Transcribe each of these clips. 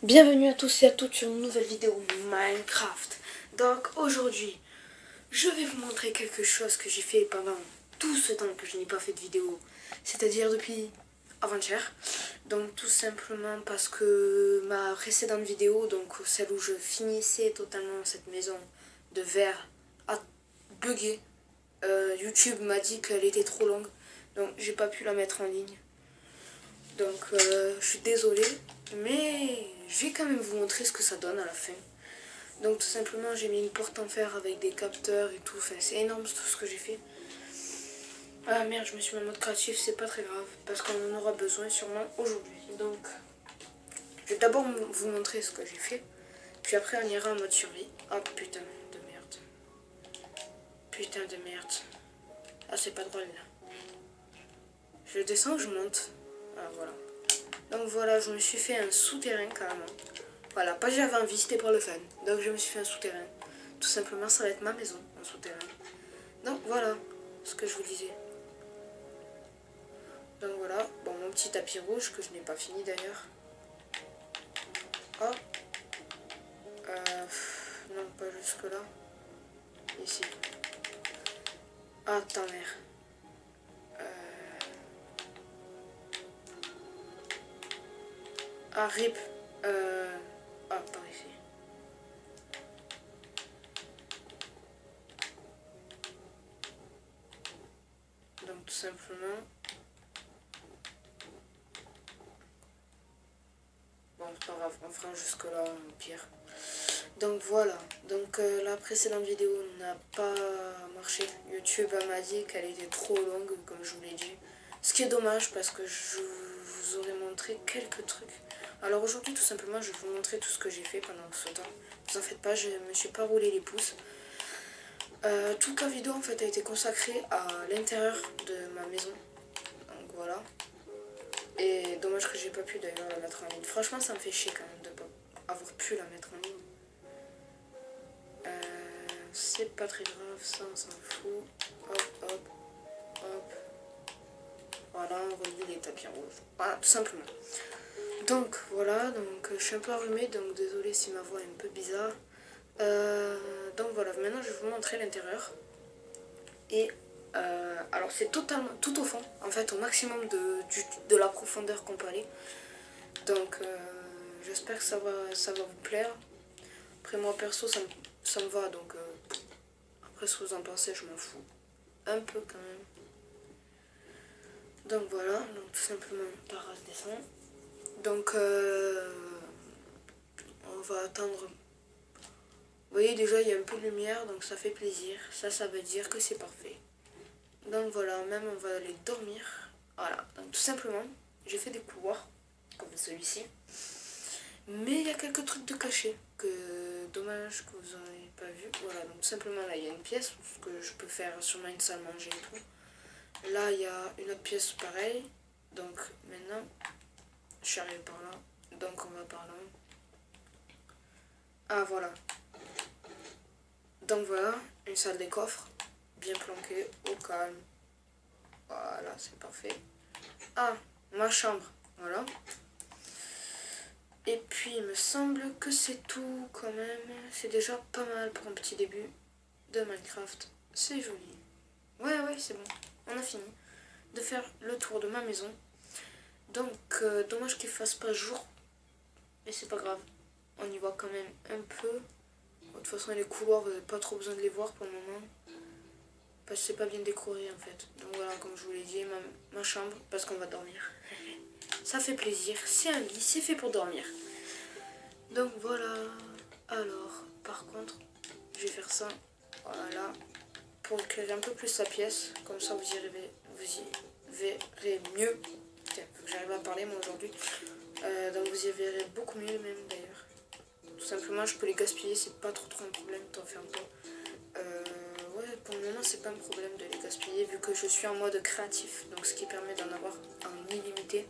Bienvenue à tous et à toutes sur une nouvelle vidéo Minecraft. Donc aujourd'hui, je vais vous montrer quelque chose que j'ai fait pendant tout ce temps que je n'ai pas fait de vidéo. C'est-à-dire depuis avant-hier. Donc tout simplement parce que ma précédente vidéo, donc celle où je finissais totalement cette maison de verre, a bugué. YouTube m'a dit qu'elle était trop longue. Donc j'ai pas pu la mettre en ligne. Donc je suis désolée, mais je vais quand même vous montrer ce que ça donne à la fin. Donc tout simplement j'ai mis une porte en fer avec des capteurs et tout, enfin c'est énorme tout ce que j'ai fait. Ah merde, je me suis mis en mode créatif, c'est pas très grave, parce qu'on en aura besoin sûrement aujourd'hui. Donc je vais d'abord vous montrer ce que j'ai fait, puis après on ira en mode survie. Oh putain de merde. Putain de merde. Ah c'est pas drôle là. Je descends ou je monte? Ah voilà. Donc voilà, je me suis fait un souterrain carrément. Voilà, pas j'avais envie, c'était pour le fun. Donc je me suis fait un souterrain. Tout simplement, ça va être ma maison, un souterrain. Donc voilà ce que je vous disais. Donc voilà, bon, mon petit tapis rouge que je n'ai pas fini d'ailleurs. Oh, non, pas jusque là. Ici. Ah, ta mère. Ah, rip. Ah, par ici. Donc tout simplement. Bon, c'est pas grave, on fera jusque là, au pire. Donc voilà, donc la précédente vidéo n'a pas marché. YouTube m'a dit qu'elle était trop longue, comme je vous l'ai dit. Ce qui est dommage parce que je vous aurais montré quelques trucs. Alors aujourd'hui, tout simplement, je vais vous montrer tout ce que j'ai fait pendant ce temps. Ne vous en faites pas, je me suis pas roulé les pouces. Toute la vidéo en fait a été consacrée à l'intérieur de ma maison. Donc voilà. Et dommage que j'ai pas pu d'ailleurs la mettre en ligne. Franchement, ça me fait chier quand même de pas avoir pu la mettre en ligne. C'est pas très grave, ça on s'en fout. Hop, hop, hop. Voilà, on relie les tapis rouges. Voilà, tout simplement. Donc voilà, donc je suis un peu enrhumée, donc désolée si ma voix est un peu bizarre. Donc voilà, maintenant je vais vous montrer l'intérieur. Et alors c'est totalement tout au fond, en fait au maximum de la profondeur qu'on peut aller. Donc j'espère que ça va vous plaire. Après moi perso ça me va, donc après ce que vous en pensez je m'en fous. Un peu quand même. Donc voilà, donc tout simplement Tara descend. Donc on va attendre. Vous voyez déjà il y a un peu de lumière, donc ça fait plaisir. Ça veut dire que c'est parfait. Donc voilà, même on va aller dormir. Voilà, donc tout simplement, j'ai fait des couloirs, comme celui-ci. Mais il y a quelques trucs de cachés, que dommage que vous n'avez pas vu. Voilà, donc tout simplement là il y a une pièce, que je peux faire sûrement une salle manger et tout. Là il y a une autre pièce pareille. Donc maintenant, je suis arrivée par là. Donc on va par là. Ah voilà. Donc voilà, une salle des coffres. Bien planquée, au calme. Voilà, c'est parfait. Ah, ma chambre. Voilà. Et puis il me semble que c'est tout quand même. C'est déjà pas mal pour un petit début de Minecraft. C'est joli. Ouais, c'est bon. On a fini de faire le tour de ma maison. Donc dommage qu'il fasse pas jour. Mais c'est pas grave. On y voit quand même un peu. De toute façon les couloirs, vous n'avez pas trop besoin de les voir pour le moment. Parce que c'est pas bien décoré en fait. Donc voilà, comme je vous l'ai dit, ma chambre, parce qu'on va dormir. Ça fait plaisir. C'est un lit, c'est fait pour dormir. Donc voilà. Alors, par contre, je vais faire ça. Voilà. Pour éclairer un peu plus la pièce. Comme ça, vous y verrez mieux. Tiens, faut que j'arrive à parler moi aujourd'hui. Donc vous y verrez beaucoup mieux même d'ailleurs. Tout simplement, je peux les gaspiller, c'est pas trop un problème, t'en fais un peu. Ouais, pour le moment, c'est pas un problème de les gaspiller vu que je suis en mode créatif, donc ce qui permet d'en avoir un illimité.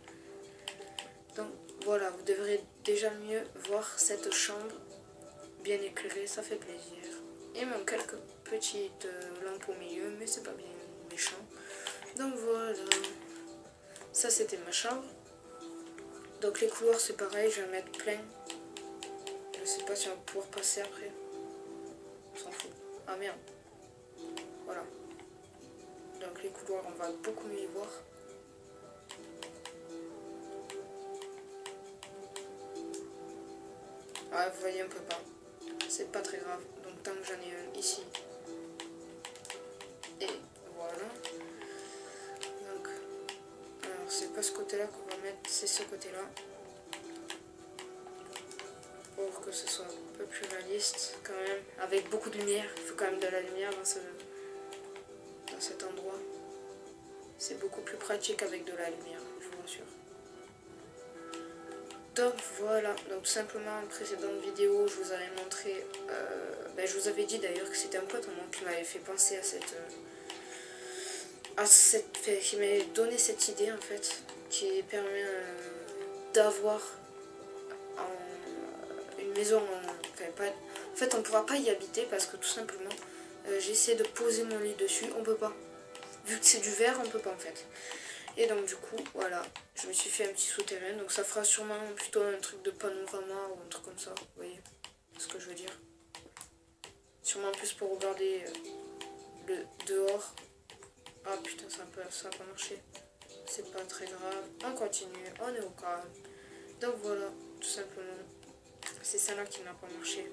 Donc voilà, vous devrez déjà mieux voir cette chambre bien éclairée, ça fait plaisir. Il manque quelques petites lampes au milieu, mais c'est pas bien méchant. Donc voilà, ça c'était ma chambre. Donc les couloirs c'est pareil, je vais en mettre plein. sais pas si on va pouvoir passer après. On s'en fout. Ah merde. Voilà. Donc les couloirs, on va beaucoup mieux y voir. Ah, vous voyez, on peut pas. C'est pas très grave. Donc tant que j'en ai un ici. Et voilà. Donc, alors c'est pas ce côté-là qu'on va mettre, c'est ce côté-là. Pour que ce soit un peu plus réaliste quand même. Avec beaucoup de lumière. Il faut quand même de la lumière dans cet endroit. C'est beaucoup plus pratique avec de la lumière, je vous rassure. Donc voilà, donc tout simplement en précédente vidéo, je vous avais montré, je vous avais dit d'ailleurs que c'était un pote à moi qui m'avait fait penser qui m'avait donné cette idée en fait, qui permet d'avoir une maison, en fait on ne pourra pas y habiter parce que tout simplement, j'essaie de poser mon lit dessus, on peut pas. Vu que c'est du verre, on peut pas en fait. Et donc du coup, voilà, je me suis fait un petit souterrain. Donc ça fera sûrement plutôt un truc de panorama ou un truc comme ça, vous voyez ce que je veux dire. Sûrement plus pour regarder le dehors. Ah putain, ça a pas marché. C'est pas très grave. On continue, on est au calme. Donc voilà, tout simplement. C'est celle-là qui n'a pas marché.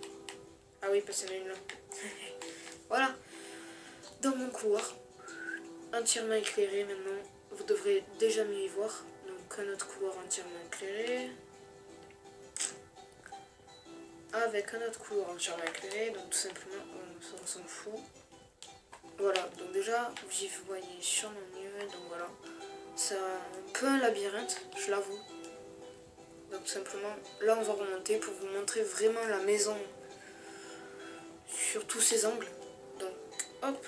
Ah oui, parce qu'il y en a une là. Voilà. Dans mon couloir, entièrement éclairé maintenant. Vous devrez déjà mieux y voir. Donc un autre couloir entièrement éclairé. Avec un autre couloir entièrement éclairé. Donc tout simplement, on s'en fout. Voilà, donc déjà, vous y voyez sûrement mieux. Donc voilà, c'est un peu un labyrinthe, je l'avoue. Donc tout simplement, là on va remonter pour vous montrer vraiment la maison sur tous ses angles. Donc hop,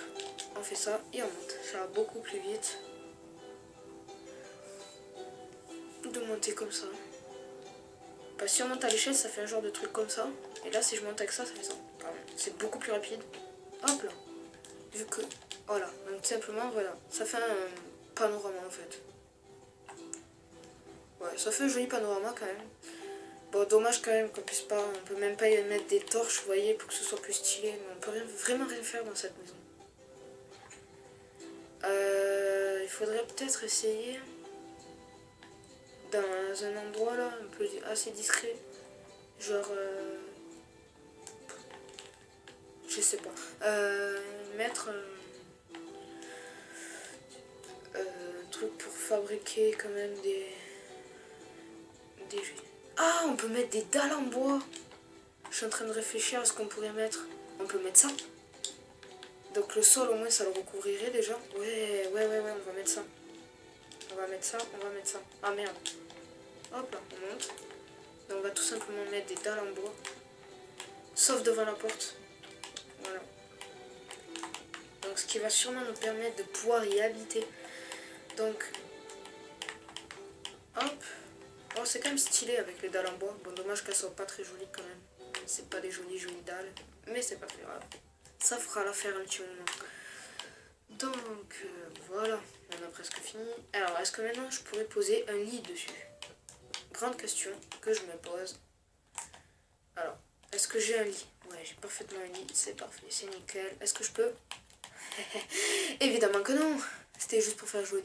on fait ça et on monte. Ça va beaucoup plus vite de monter comme ça. Parce que si on monte à l'échelle, ça fait un genre de truc comme ça. Et là, si je monte avec ça, ça fait ça. C'est beaucoup plus rapide. Hop là. Vu que... Voilà. Donc simplement, voilà. Ça fait un panorama en fait. Ouais, ça fait un joli panorama quand même. Bon, dommage quand même qu'on puisse pas... On peut même pas y mettre des torches, vous voyez, pour que ce soit plus stylé. Mais on peut vraiment rien faire dans cette maison. Il faudrait peut-être essayer... Dans un endroit là, un peu assez discret. Genre... je sais pas. Mettre un truc pour fabriquer quand même des... Ah, on peut mettre des dalles en bois. Je suis en train de réfléchir à ce qu'on pourrait mettre. On peut mettre ça. Donc le sol, au moins, ça le recouvrirait déjà. Ouais, on va mettre ça. On va mettre ça, on va mettre ça. Ah merde. Hop là, on monte. Donc on va tout simplement mettre des dalles en bois. Sauf devant la porte. Voilà. Donc ce qui va sûrement nous permettre de pouvoir y habiter. Donc, hop. Oh, c'est quand même stylé avec les dalles en bois. Bon, dommage qu'elles soient pas très jolies quand même. C'est pas des jolies dalles. Mais c'est pas très grave. Ça fera l'affaire un petit moment. Donc, voilà. On a presque fini. Alors, est-ce que maintenant je pourrais poser un lit dessus? Grande question que je me pose. Alors, est-ce que j'ai un lit? Ouais, j'ai parfaitement un lit. C'est parfait, c'est nickel. Est-ce que je peux? Évidemment que non. C'était juste pour faire joli.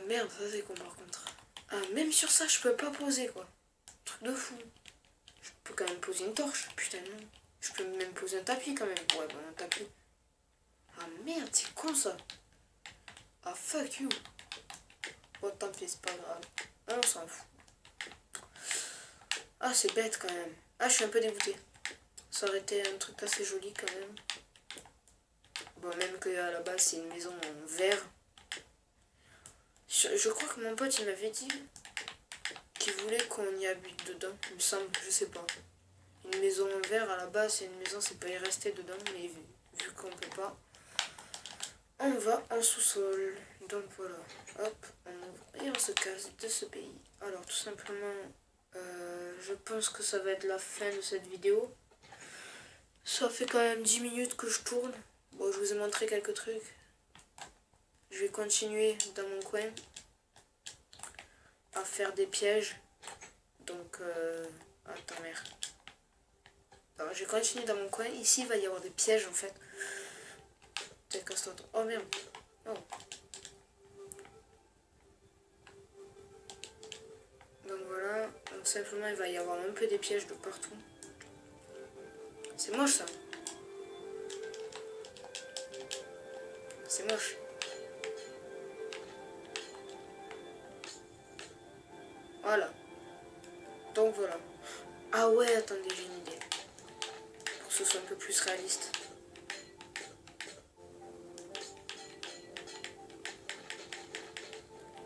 Merde, ça c'est con par contre. Ah, même sur ça, je peux pas poser quoi. Truc de fou. Je peux quand même poser une torche. Putain, non. Je peux même poser un tapis quand même. Ouais, bon, un tapis. Ah merde, c'est con ça. Ah fuck you. Bon, tant pis, c'est pas grave. Ah, on s'en fout. Ah, c'est bête quand même. Ah, je suis un peu dégoûtée. Ça aurait été un truc assez joli quand même. Bon, même que à la base, c'est une maison en verre. Je crois que mon pote, il m'avait dit qu'il voulait qu'on y habite dedans. Il me semble, je sais pas. Une maison en verre, à la base, c'est une maison, c'est pas y rester dedans. Mais vu qu'on peut pas, on va en sous-sol. Donc voilà. Hop, on ouvre et on se casse de ce pays. Alors, tout simplement... je pense que ça va être la fin de cette vidéo. Ça fait quand même 10 minutes que je tourne. Bon, je vous ai montré quelques trucs. Je vais continuer dans mon coin à faire des pièges. Donc, Attends, merde. Alors, je vais continuer dans mon coin. Ici, il va y avoir des pièges, en fait. Oh, merde. Oh. Donc, voilà. Donc, simplement, il va y avoir un peu des pièges de partout. C'est moche, ça. C'est moche. Voilà. Donc voilà. Ah ouais, attendez, j'ai une idée. Pour que ce soit un peu plus réaliste.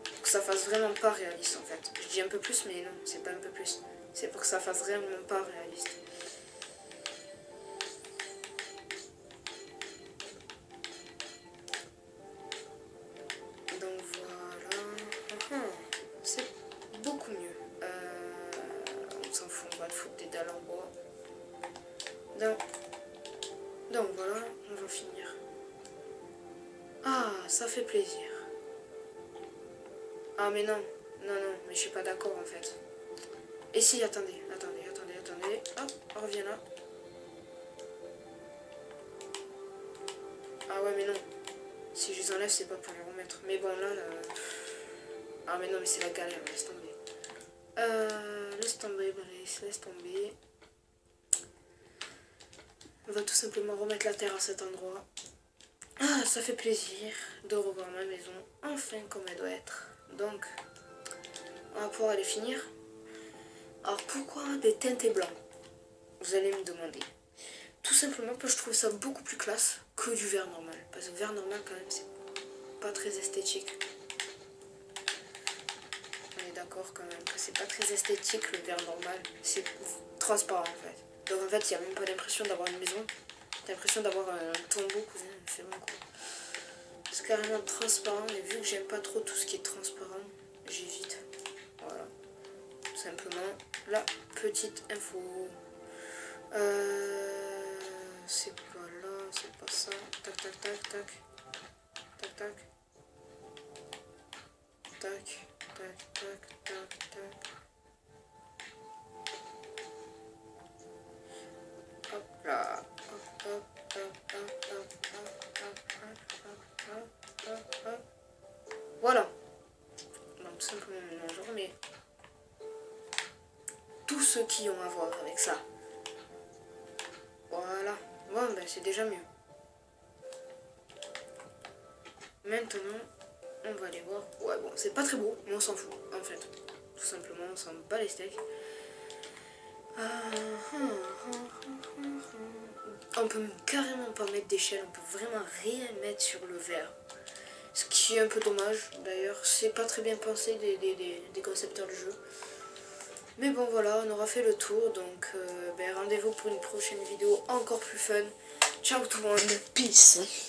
Pour que ça fasse vraiment pas réaliste en fait. Je dis un peu plus, mais non, c'est pas un peu plus. C'est pour que ça fasse vraiment pas réaliste. Donc voilà. C'est beaucoup mieux. On s'en fout, on va te foutre des dalles en bois. Donc voilà, on va finir. Ah, ça fait plaisir. Ah mais non, mais je suis pas d'accord en fait. Et si, attendez. Hop, on revient là. Ah ouais mais non. Si je les enlève, c'est pas pour les remettre. Mais bon là... Ah mais non mais c'est la galère, laisse tomber. Laisse tomber, Brice, laisse tomber. On va tout simplement remettre la terre à cet endroit. Ah, ça fait plaisir de revoir ma maison, enfin comme elle doit être. Donc, on va pouvoir aller finir. Alors pourquoi des teintés blancs? Vous allez me demander. Tout simplement parce que je trouve ça beaucoup plus classe que du vert normal. Parce que le vert normal quand même c'est pas très esthétique. On est d'accord quand même que c'est pas très esthétique le vert normal. C'est transparent en fait. Donc en fait il n'y a même pas l'impression d'avoir une maison. T'as l'impression d'avoir un tombeau, cousin, c'est bon quoi. C'est carrément transparent, mais vu que j'aime pas trop tout ce qui est transparent, j'évite. Voilà. Tout simplement la petite info. C'est pas là, c'est pas ça. Tac, tac, tac, tac. Tac, tac. Tac, tac, tac, tac, tac. Hop là. Hop, hop, hop, hop, hop, hop, hop, hop, hop. Voilà. Donc tout simplement maintenant je remets tous ceux qui ont à voir avec ça. Voilà. Bon ben c'est déjà mieux. Maintenant, on va aller voir. Ouais bon, c'est pas très beau, mais on s'en fout en fait. Tout simplement, on s'en bat les steaks. On peut carrément pas mettre d'échelle, on peut vraiment rien mettre sur le verre. Ce qui est un peu dommage d'ailleurs, c'est pas très bien pensé des concepteurs du jeu. Mais bon voilà, on aura fait le tour, donc rendez-vous pour une prochaine vidéo encore plus fun. Ciao tout le monde, peace.